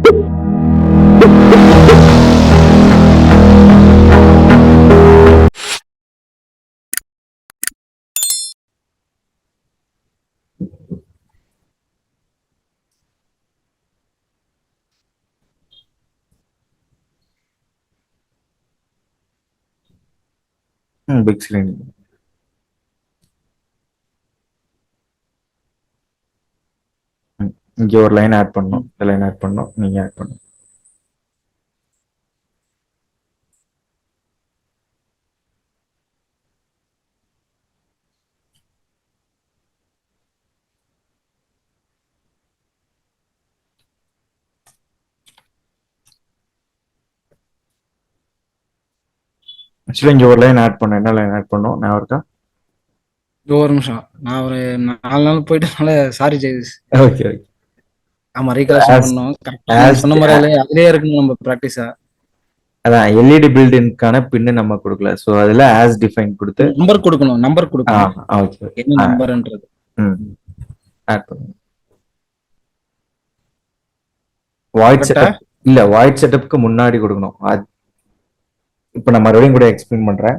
Big screen. இங்க ஒரு line add பண்ணணும், இந்த லைன் ஆட் பண்ணணும், நீங்க ஆட் பண்ணணும். ஆக்சுவலி இங்க ஒரு லைன் ஆட் பண்ணணும். என்ன லைன் ஆட் பண்ணணும் நான் இருக்கா? ஒரு நிமிஷம். நான் ஒரு 4 நாள் போயிட்டனால சாரி ஜெயதீஷ். Okay okay. ஆமா, ரீகலெக்ஷன் ஆஸ் பண்ணணும். கரெக்ட்டா நீங்க ஆஸ் சொன்ன முறையிலே அதிலேயே இருக்கணும் நம்ம பிராக்டிஸா. அதான் எல்இடி பில்டிங்கான பின்னு நம்ம கொடுக்கல. ஸோ அதில் ஆஸ் டிஃபைன் கொடுத்து நம்பர் கொடுக்கணும், நம்பர் கொடுக்கணும். ஓகே. என்ன நம்பர்ன்றது. ஆட் பண்ணுங்க. வாய்ட் கரெக்ட்டா? செட்டப் இல்ல, வாய்ட் செட்டப்புக்கு முன்னாடி கொடுக்கணும். இப்போ நான் மறுபடியும் கூட எக்ஸ்பிளைன் பண்றேன்.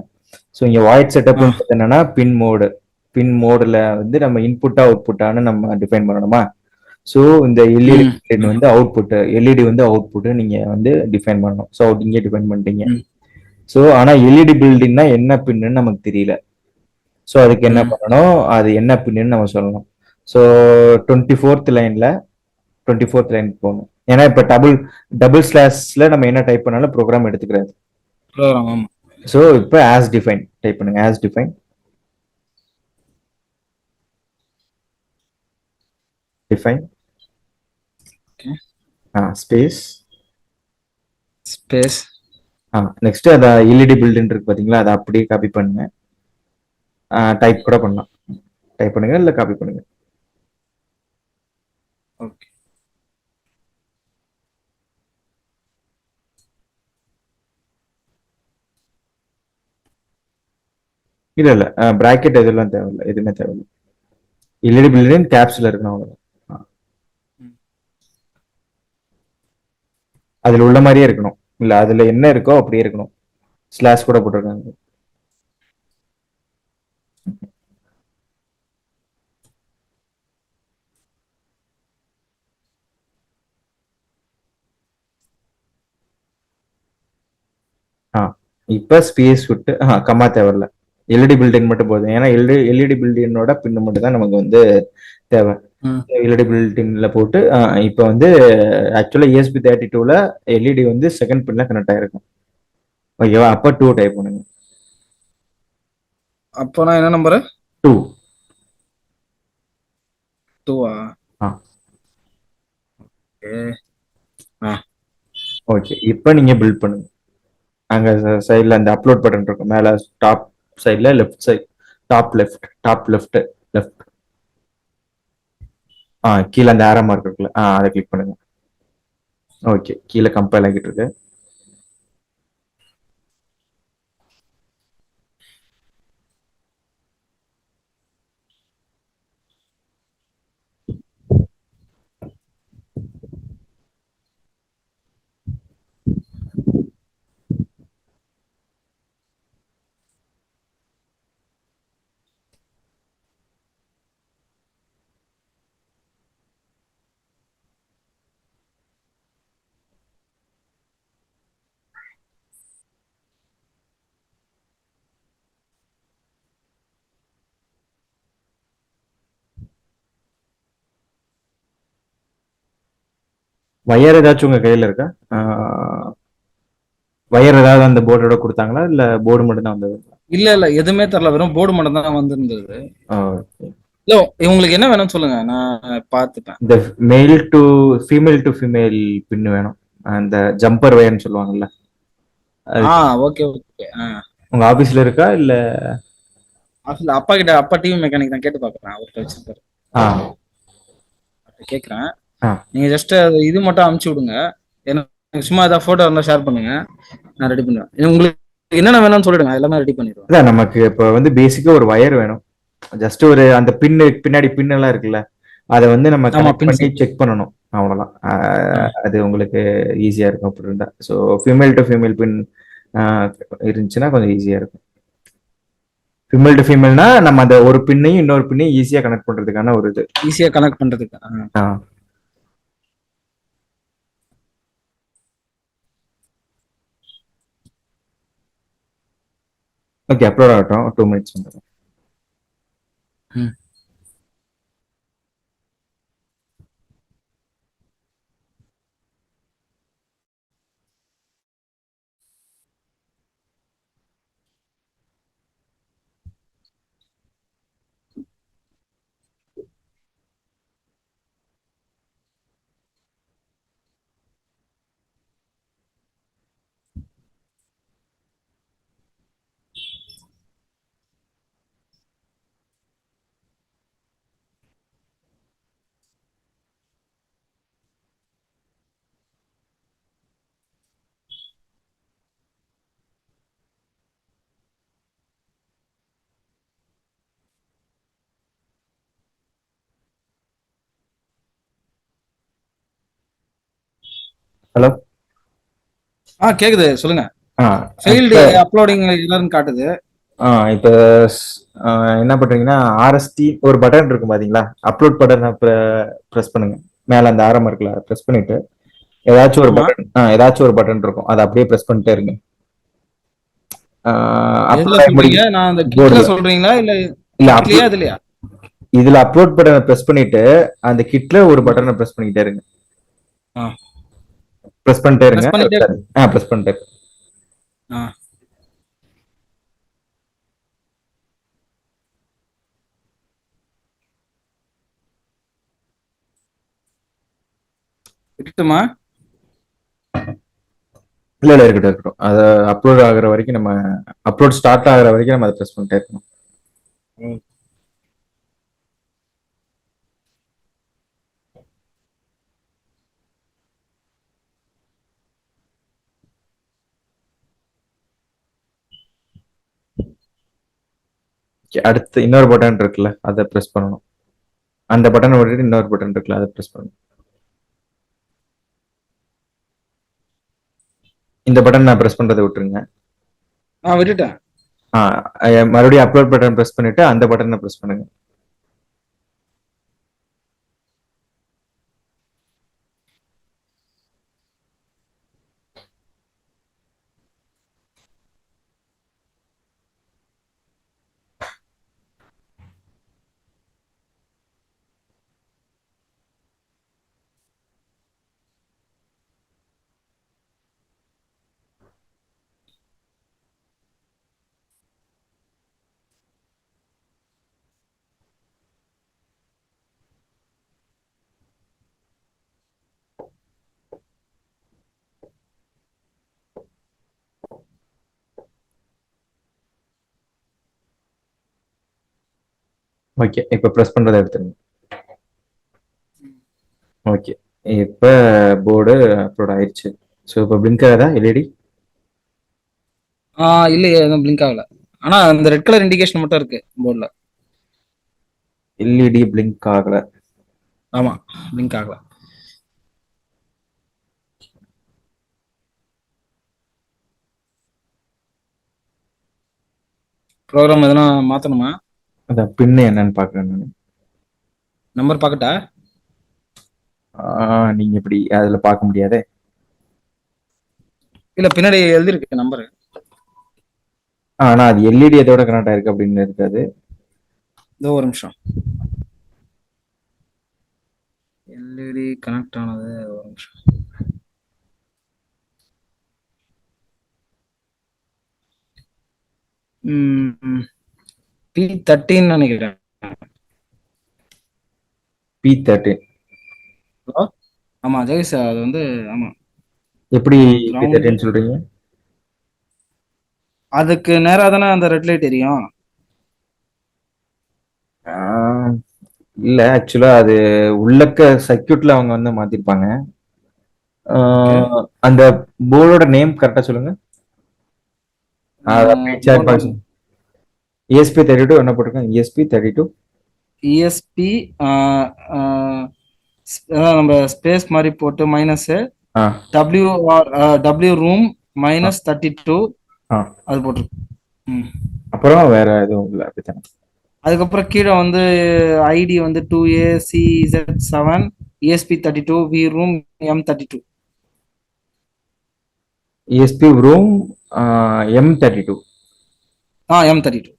ஸோ இங்க வாய்ட் செட்டப் என்னன்னா பின் மோடுல வந்து நம்ம இன்புட்டா அவுட்புட்டான்னு நம்ம டிஃபைன் பண்ணணுமா? ஸோ இந்த எல்இடி வந்து அவுட்புட், எல்இடி வந்து அவுட்புட் நீங்க வந்து டிஃபைன் பண்ணணும். ஸோ இங்கே டிஃபைன் பண்ணிட்டீங்க. ஸோ ஆனா எல்இடி பில்டிங்னா என்ன பின்னு நமக்கு தெரியல. ஸோ அதுக்கு என்ன பண்ணணும், அது என்ன பின்னு நம்ம சொல்லணும். ஸோ 24th லைன்ல 24th லைன் போகணும். ஏன்னா இப்ப டபுள் ஸ்லாஷ்ல நம்ம என்ன டைப் பண்ணாலும் ப்ரோக்ராம் எடுத்துக்கிறாரு. ஸோ இப்போ ஆஸ் டிஃபைன் டைப் பண்ணுங்க. ஆஸ் டிஃபைன் ஸ்பேஸ் நெக்ஸ்ட் அத எல்இடி பில்டிங் இருக்கு பாத்தீங்களா, அதை அப்படியே காப்பி பண்ணுங்க. டைப் கூட பண்ணலாம். டைப் பண்ணுங்க இல்ல காப்பி பண்ணுங்க. ஓகே. இல்ல பிராக்கெட் எதுவும் தேவையில்லை, எதுவுமே தேவையில்லை. எல்இடி பில்டிங் கேப்ஸ்ல இருக்கணும், அவ்வளவுதான். அதுல உள்ள மாதிரியே இருக்கணும். இல்ல அதுல என்ன இருக்கோ அப்படியே இருக்கணும். ஸ்லாஷ் கூட போட்டிருக்காங்க. இப்ப ஸ்பேஸ் விட்டு கம்மா தேவையில்ல. எல்இடி பில்டிங் மட்டும் போதும். ஏன்னா எல்இடி பில்டிங்கோட பின்னு மட்டும் தான் நமக்கு வந்து தேவை. எல்இடி பில்டிங்ல போட்டு இப்ப வந்து ஆக்சுவலா ESP32ல எல்இடி வந்து செகண்ட் பின்ல கனெக்ட் ஆயிருக்கும். ஓகேவா? அப்ப 2 டைப் பண்ணுங்க. அப்போ நான் என்ன நம்பர்? 2. 2ஆ? ஓகே. இப்ப நீங்க பில்ட் பண்ணுங்க. அங்க சைடுல அந்த அப்லோட் பட்டன் இருக்கும் மேல, டாப் சைடுல லெஃப்ட் சைடு, டாப் லெஃப்ட். கீழே அந்த ஆரோ மார்க் இருக்குல்ல, அதை கிளிக் பண்ணுங்க. ஓகே, கீழே கம்பைல் ஆகிட்டு இருக்கு. வயர் ஏதாச்சும் உங்க கையில இருக்கா? வயர் ஏதாவது அந்த போர்டோட கொடுத்தாங்களா, இல்ல போர்டு மட்டும் தான் வந்தது? இல்ல எதுவுமே தரல, வெறும் போர்டு மட்டும் தான் வந்திருந்தது. இல்ல உங்களுக்கு என்ன வேணும்னு சொல்லுங்க, நான் பார்த்துப்பேன். இந்த ஃபீமேல் டு ஃபீமேல் பின் வேணும். அந்த ஜம்பர் வயர்னு சொல்லுவாங்கல்ல. Okay okay. உங்க ஆபீஸ்ல இருக்கா இல்ல? ஆபீஸ்ல அப்பா கிட்ட, அப்பா டிவி மெக்கானிக் தான், கேட்டு பார்க்கறேன். அவர்கிட்ட வச்சிருக்காரு. கேக்குறேன். நீங்க ஜஸ்ட் இது மட்டும் அனுப்பிச்சு விடுங்க. எனக்கு சும்மா ஏதாவது போட்டோ இருந்தா ஷேர் பண்ணுங்க, நான் ரெடி பண்ணுவேன். உங்களுக்கு என்னென்ன வேணும்னு சொல்லிடுங்க, எல்லாமே ரெடி பண்ணிடுவேன். அதான் நமக்கு இப்போ வந்து பேசிக்கா ஒரு வயர் வேணும். ஜஸ்ட் ஒரு அந்த பின்னாடி பின் எல்லாம் இருக்குல்ல, அதை வந்து நம்ம கனெக்ட் பண்ணி செக் பண்ணணும், அவ்வளவுதான். அது உங்களுக்கு ஈஸியா இருக்கும் அப்படி இருந்தா. ஸோ ஃபீமேல் டு ஃபீமேல் பின் இருந்துச்சுன்னா கொஞ்சம் ஈஸியா இருக்கும். ஃபீமேல் டு ஃபீமேல்னா நம்ம அந்த ஒரு பின்னையும் இன்னொரு பின்னையும் ஈஸியா கனெக்ட் பண்றதுக்கான ஒரு இது. ஈஸியா கனெக்ட் பண்றதுக்கு. ஆ. ஓகே, அப்லோட் ஆகட்டும். 2 மினிட்ஸ் வந்துடும். ம். ஹலோ. கேக்குது, சொல்லுங்க. ஃபெயில்டு அப்லோடிங் எல்லாரும் காட்டுது. இப்போ என்ன பண்றீங்கன்னா, ஆர்எஸ்டி ஒரு பட்டன் இருக்கும் பாத்தீங்களா, அப்லோட் பட்டனை ப்ரெஸ் பண்ணுங்க. மேல அந்த ஆரம் இருக்குல்ல, ப்ரெஸ் பண்ணிட்டு ஏதாச்சும் ஒரு ஆமா. பட்டன் ஏதாச்சும் ஒரு பட்டன் இருக்கும், அதை அப்படியே ப்ரெஸ் பண்ணிட்டே இருங்க. எதுல அப்லோட் ஆகி சொல்றீங்க? நான் அந்த கிட்ல போர்டுல சொல்றீங்களா இல்ல இல்ல, கிட்லயா இதுலயா? இதுல அப்லோட் பட்டனை ப்ரெஸ் பண்ணிட்டு அந்த கிட்ல ஒரு பட்டனை ப்ரெஸ் பண்ணிட்டே இருங்க. ஆ. ப்ரெஸ் பண்ணிட்டே இருங்க. பிரஸ் பண்ணிட்டே. ப்ரெஸ் பண்ணிட்டே இருங்க. ஆ. விட்டுட்டுமா? இல்ல இல்ல, இருக்கட்டும் இருக்கட்டும். அதை அப்லோட் ஆகுற வரைக்கும் நம்ம அப்லோட் ஸ்டார்ட் ஆகுற வரைக்கும் நம்ம அதை ப்ரெஸ் பண்ணிட்டே இருக்கணும். அடுத்து இன்னொரு பட்டன் இருக்குல்ல, அதை ப்ரெஸ் பண்ணணும். அந்த பட்டனை விட்டுட்டு இன்னொரு பட்டன் இருக்குல்ல, அதை ப்ரெஸ் பண்ணணும். இந்த பட்டன் நான் ப்ரெஸ் பண்றதை விட்டுருங்க. விட்டுட்டேன். மறுபடியும் அப்லோட் பட்டன் ப்ரெஸ் பண்ணிட்டு அந்த பட்டனை ப்ரெஸ் பண்ணுங்க. ஓகே, இப்போ ப்ரெஸ் பண்றதை எடுத்துருங்க. ஓகே, இப்போ போர்டு அப்லோட் ஆயிடுச்சு. ஸோ இப்போ பிளிங்க் ஆகுதா எல்இடி? இல்லையே, எதுவும் பிளிங்க் ஆகல. ஆனா அந்த ரெட் கலர் இண்டிகேஷன் மட்டும் இருக்கு போர்டுல. எல்இடி பிளிங்க் ஆகல. ஆமா, பிளிங்க் ஆகல. ப்ரோக்ராம் எதனா மாத்தணுமா? அதான் பின்னு என்னன்னு பாக்குறேன் நான். நம்பர் பாக்கட்டா? நீங்க இப்படி அதுல பார்க்க முடியாதே. இல்ல, பின்னாடி எழுதிருக்கு நம்பர். ஆனா அது எல்இடி எதோட கனெக்ட் ஆயிருக்கு அப்படின்னு இருக்காது. இதோ ஒரு நிமிஷம். எல்இடி கனெக்ட் ஆனது, ஒரு நிமிஷம். P13 நினைக்கிறேன். P13. ஹலோ. ஆமா ஜெகேஷ், அது வந்து ஆமா. எப்படி கிரவுண்ட் P13 சொல்றீங்க? அதுக்கு நேரா தானே அந்த ரெட் லைட் எரியும். இல்ல, ஆக்சுவலா அது உள்ளக்க சர்க்கியூட்ல அவங்க வந்து மாத்திருப்பாங்க. அந்த போர்டோட நேம் கரெக்டா சொல்லுங்க. ESP32 என்ன போட்டிருக்கேன்? ESP32 ESP அதான் நம்ம ஸ்பேஸ் மாதிரி போட்டு மைனஸ் ஆ டபிள்யூ ஆர் டபிள்யூ ரூம் ஆ -32 ஆ அது போட்டிருக்கு. ம். அப்புறம் வேற எதுவும் இல்லை அப்படித்தானே? அதுக்கப்புறம் கீழே வந்து ஐடி வந்து 2ACZ7 ESP32 V room M32. ESP room M32. M32.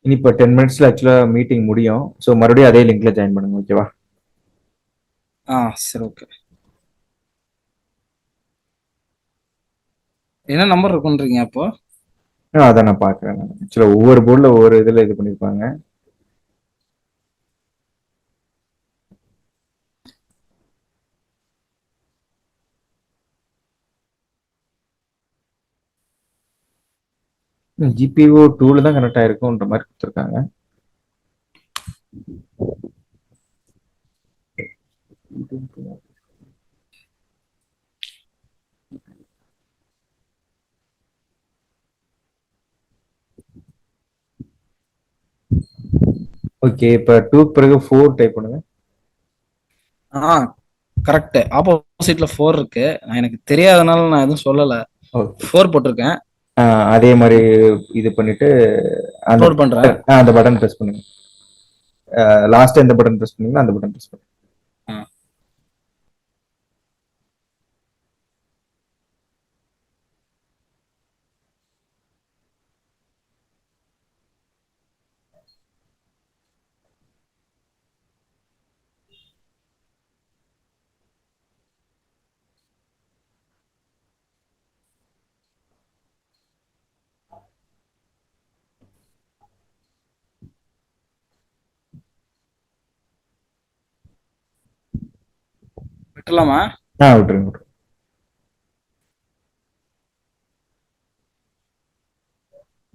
இனி இப்போ 10 மினிட்ஸ்ல ஆக்சுவலாக மீட்டிங் முடியும். ஸோ மறுபடியும் அதே லிங்க்ல ஜாயின் பண்ணுங்க, ஓகேவா? சரி, ஓகே. என்ன நம்பர் இருக்குன்றீங்க அப்போ? அதை நான் பார்க்குறேன். ஆக்சுவலாக ஒவ்வொரு போர்டில் ஒவ்வொரு இதில் இது பண்ணியிருப்பாங்க. GPO 2ல தான் கனெக்ட் ஆயிருக்கும்ன்ற மாதிரி கொடுத்துருக்காங்க. ஓகே, இப்போ 2க்கு பிறகு 4 டைப் பண்ணுங்க. கரெக்ட். ஆப்போசிட்ல 4 இருக்கு. எனக்கு தெரியாதனால நான் எதுவும் சொல்லல. ஓகே, 4 போட்டிருக்கேன். அதே மாதிரி இது பண்ணிட்டு அந்த அப்லோட் பண்றேன். அந்த பட்டன் ப்ரெஸ் பண்ணுங்க. லாஸ்ட் எந்த பட்டன் ப்ரெஸ் பண்ணீங்களோ அந்த பட்டன் ப்ரெஸ் பண்ணுங்க. ஆ. விட்டுலாமா? விட்டுருங்க.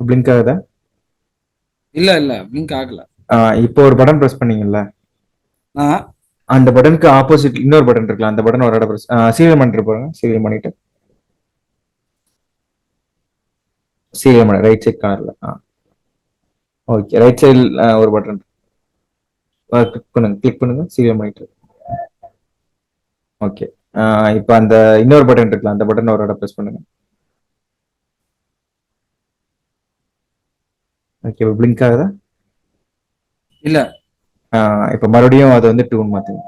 பிளிங்க் ஆகுதா? இல்ல பிளிங்க் ஆகல. இப்போ ஒரு பட்டன் ப்ரெஸ் பண்ணீங்கல்ல, ஆ அந்த பட்டனுக்கு ஆப்போசிட் இன்னொரு பட்டன் இருக்குல்ல, அந்த பட்டன் ஒரு இடம் ப்ரெஸ் சீரியல் பண்ணிட்டு போங்க. சீரியல் பண்ணிட்டு சீரியல் பண்ண ரைட் சைட் கார்னர்ல. ஓகே, ரைட் சைடில் ஒரு பட்டன் கிளிக் பண்ணுங்க. சீரியல் பண்ணிட்டு ஓகே. இப்போ அந்த இன்னொரு பட்டன் இருக்குல்ல, அந்த பட்டன் ஒரு இடம் ப்ரெஸ் பண்ணுங்க. ஓகே, பிளிங்க் ஆகுதா? இல்ல. இப்போ மறுபடியும் அதை வந்து டூன் மாத்துங்க.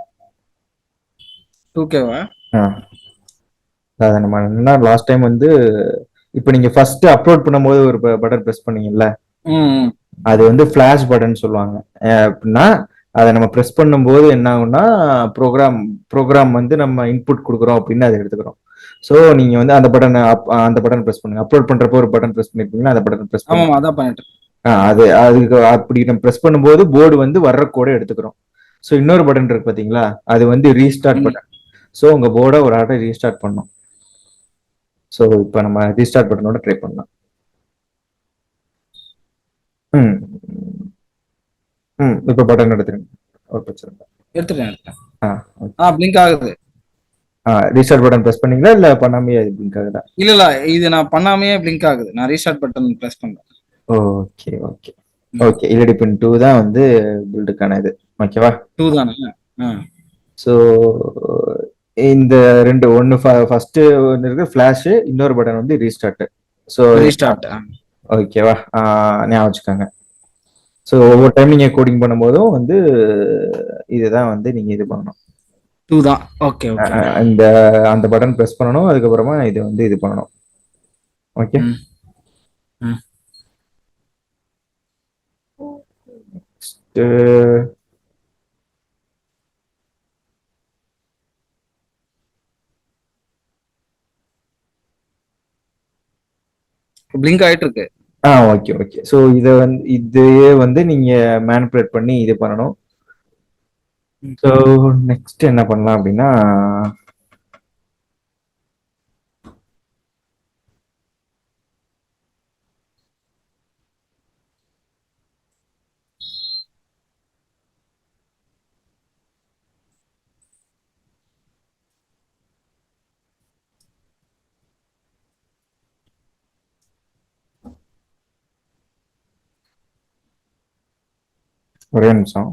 2Kவா? அதை நம்ம என்ன லாஸ்ட் டைம் வந்து இப்போ நீங்க ஃபர்ஸ்ட் அப்லோட் பண்ணும்போது ஒரு பட்டன் ப்ரெஸ் பண்ணீங்கல்ல, ம். அது வந்து ஃபிளாஷ் பட்டன் சொல்லுவாங்க. அப்படின்னா அதை நம்ம ப்ரெஸ் பண்ணும்போது என்ன ஆகும்னா ப்ரோக்ராம் வந்து நம்ம இன்புட் கொடுக்குறோம் அப்படின்னு அதை எடுத்துக்கிறோம். ஸோ நீங்க வந்து அந்த பட்டன் ப்ரெஸ் பண்ணுங்க. அப்லோட் பண்றப்போ ஒரு பட்டன் ப்ரெஸ் பண்ணிருப்பீங்கன்னா அந்த பட்டன் ப்ரெஸ் பண்ணுங்க. ஆமாமா, அதான் பண்ணிட்டு. அதுக்கு அப்படி நம்ம ப்ரெஸ் பண்ணும்போது போர்டு வந்து வர்ற கோடை எடுத்துக்கிறோம். ஸோ இன்னொரு பட்டன் இருக்கு பாத்தீங்களா, அது வந்து ரீஸ்டார்ட் ம். பட்டன். ஸோ உங்க போர்டை ஒரு ஆட்டை ரீஸ்டார்ட் பண்ணணும். ஸோ இப்போ நம்ம ரீஸ்டார்ட் பட்டனோட ட்ரை பண்ணலாம். ம் இப்போ பட்டன் எடுத்துருங்க. ஒரு பிரச்சனை இல்லை. எடுத்துட்டேன். ஓகே. பிளிங்க் ஆகுது. ரீஸ்டார்ட் பட்டன் ப்ரெஸ் பண்ணீங்களா இல்ல பண்ணாமே அது பிளிங்க் ஆகுதா? இல்ல இது நான் பண்ணாமையே பிளிங்க் ஆகுது. நான் ரீஸ்டார்ட் பட்டன் பிரஸ் பண்றேன். Okay okay okay. எல்இடி பின் 2 தான் வந்து பில்டுக்கான இது, ஓகேவா? 2 தானே? ஸோ இந்த ரெண்டு ஒன்று ஃபர்ஸ்ட் ஒன்று இருக்கு ஃபிளாஷ், இன்னொரு பட்டன் வந்து ரீஸ்டார்ட். So restart. ஓகேவா? ஞாபகம் வச்சுக்கோங்க. ஸோ ஒவ்வொரு டைம் நீங்க கோடிங் பண்ணும்போதும் வந்து இதுதான் வந்து நீங்க இது பண்ணணும். 2 தான். ஓகே. இந்த அந்த பட்டன் பிரஸ் பண்ணணும். அதுக்கப்புறமா இது வந்து இது பண்ணணும். ஓகே. ம். ம். பிளிங்க் ஆயிட்டு இருக்கு. Okay okay. ஸோ இதையே வந்து நீங்க மேனிபுலேட் பண்ணி இது பண்ணணும். ஸோ நெக்ஸ்ட் என்ன பண்ணலாம் அப்படின்னா, ஒரே நிமிஷம்.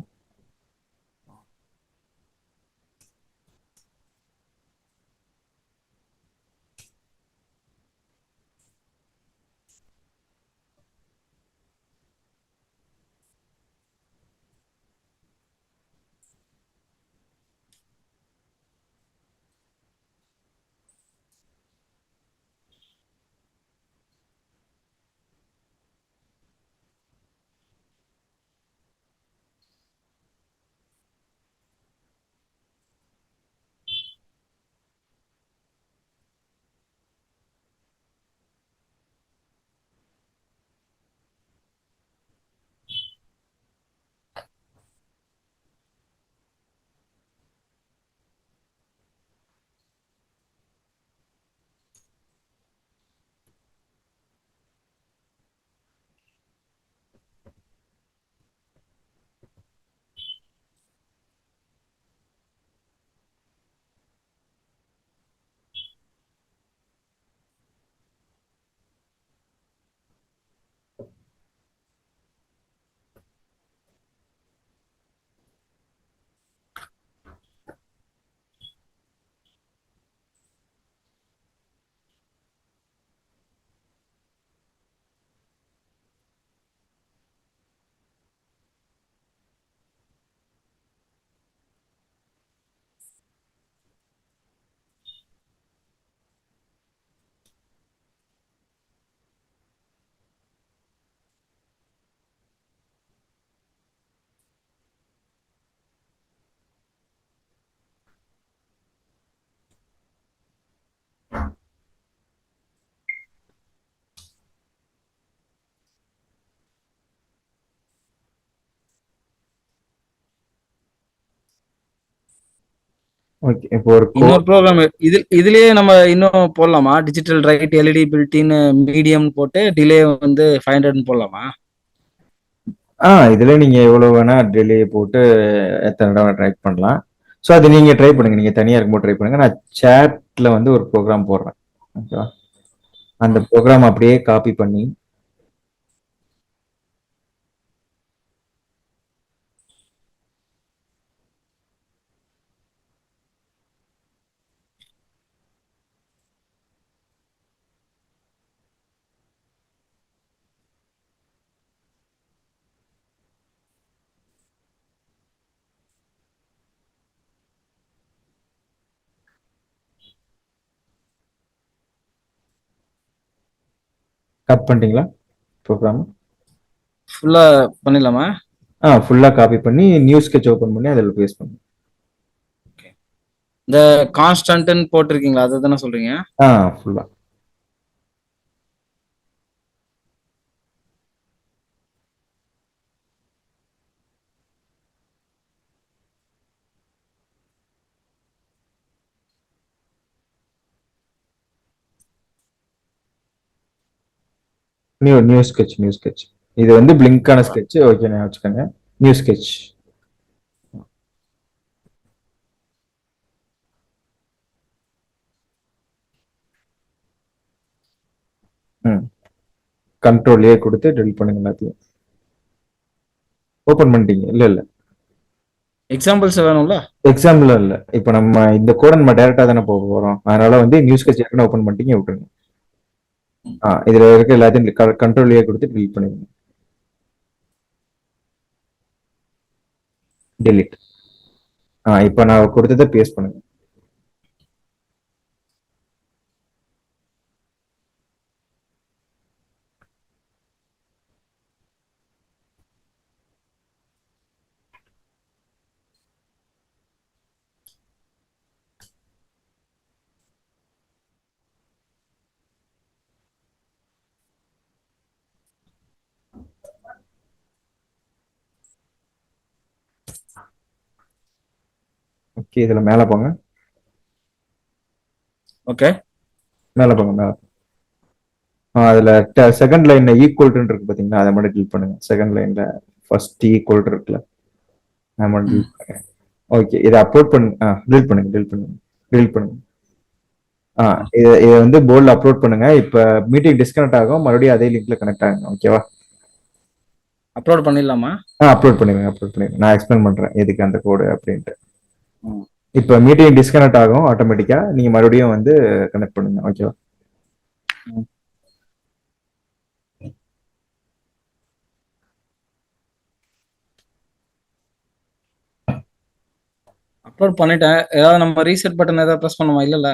ஓகே. இப்போ ஒரு இன்னொரு ப்ரோக்ராம் இதுலயே நம்ம இன்னும் போடலாமா? Digital write, LED built-in, medium போட்டு டிலே வந்து 500 போடலாமா? இதுல நீங்க எவ்வளவு வேணா டிலே போட்டு எத்தனை தடவை ட்ரை பண்ணலாம். ஸோ அது நீங்க ட்ரை பண்ணுங்க. நீங்க தனியா இருக்கும்போது ட்ரை பண்ணுங்க. நான் சேட்ல வந்து ஒரு ப்ரோக்ராம் போடுறேன். ஓகேவா? அந்த ப்ரோக்ராம் அப்படியே காப்பி பண்ணி கட் பண்ணிட்டீங்களா ப்ரோக்ராம்? ஃபுல்லா பண்ணிடலாமா? ஃபுல்லா காப்பி பண்ணி நியூ ஸ்கெட்ச் ஓபன் பண்ணி அதில் பேஸ்ட் பண்ணுங்க. இந்த கான்ஸ்டன்ட்னு போட்டிருக்கீங்களா? அதை தானே சொல்றீங்க? ஃபுல்லா. New sketch. இது வந்து பிளிங்கான ஸ்கெட்ச். ஓகே, நான் வச்சுக்கோங்க. New sketch. கண்ட்ரோல் ஏ கொடுத்து டெலிட் பண்ணுங்க எல்லாத்தையும். ஓபன் பண்ணிட்டீங்க? இல்ல எக்ஸாம்பிள்ஸ் வேணும்ல? எக்ஸாம்பிள் இல்ல. இப்போ நம்ம இந்த கோட நம்ம டைரக்டா தானே போக போறோம். அதனால வந்து நியூ ஸ்கெட்ச் ஏற்கனவே ஓபன் பண்ணிட்டீங்க, விட்டுருங்க. இதுல இருக்க எல்லாத்தையும் கண்ட்ரோல் ஏ கொடுத்து டெலிட் பண்ணிடுங்க. டெலிட். இப்போ நான் கொடுத்ததை பேஸ்ட் பண்ணுங்க. ஓகே, இதுல மேல போங்க. ஓகே, மேல போங்க. அதுல செகண்ட் லைன்ல ஈக்குவல் இருக்கு பாத்தீங்களா? அதை மட்டும் கிளிக் பண்ணுங்க. செகண்ட் லைன்ல ஃபர்ஸ்ட் ஈக்குவல் இருக்குல்ல, அதை மட்டும் delete பண்ணுங்க. ஓகே, இதை அப்லோட் பண்ணுங்க. delete பண்ணுங்க. இதை வந்து போர்டில் அப்லோட் பண்ணுங்க. இப்ப மீட்டிங் டிஸ்கனெக்ட் ஆகும், மறுபடியும் அதே லிங்க்ல கனெக்ட் ஆகுங்க. ஓகேவா? அப்லோட் பண்ணிடலாமா? அப்லோட் பண்ணிடுங்க. நான் எக்ஸ்பிளைன் பண்றேன் எதுக்கு அந்த கோடு அப்படின்ட்டு. இப்ப மீட்டிங் டிஸ்கனெக்ட் ஆகும் ஆட்டோமேட்டிக்கா. நீங்க மறுபடியும் வந்து கனெக்ட் பண்ணுங்க. ஓகேவா? அப்லோட் பண்ணிட்டேன். ஏதாவது நம்ம ரீசெட் பட்டன் ஏதாவது ப்ரெஸ் பண்ணுமா? இல்லல்ல.